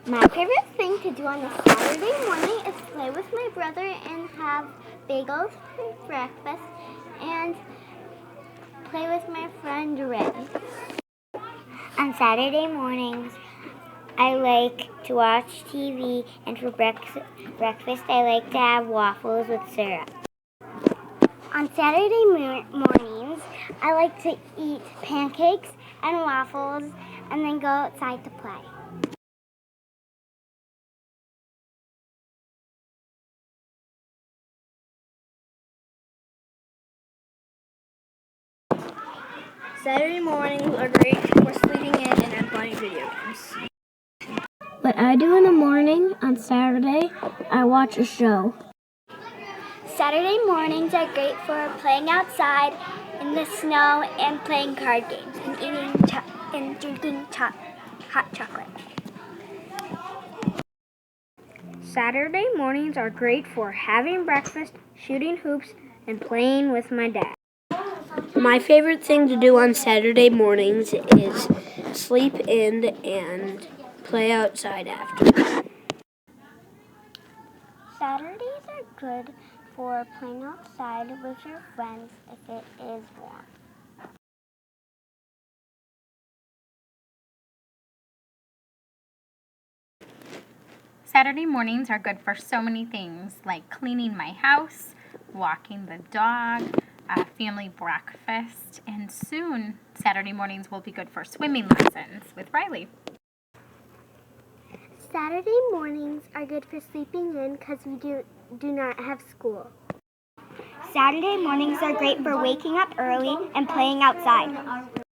My favorite thing to do on a Saturday morning is play with my brother and have bagels for breakfast and play with my friend Ray. On Saturday mornings, I like to watch TV, and for breakfast I like to have waffles with syrup. On Saturday mornings, I like to eat pancakes and waffles and then go outside to play. Saturday mornings are great for sleeping in and playing video games. What I do in the morning on Saturday, I watch a show. Saturday mornings are great for playing outside in the snow and playing card games and eating and drinking hot chocolate. Saturday mornings are great for having breakfast, shooting hoops, and playing with my dad. My favorite thing to do on Saturday mornings is sleep in and play outside after. Saturdays are good for playing outside with your friends if it is warm. Saturday mornings are good for so many things, like cleaning my house, walking the dog, family breakfast, and soon Saturday mornings will be good for swimming lessons with Riley. Saturday mornings are good for sleeping in because we do not have school. Saturday mornings are great for waking up early and playing outside.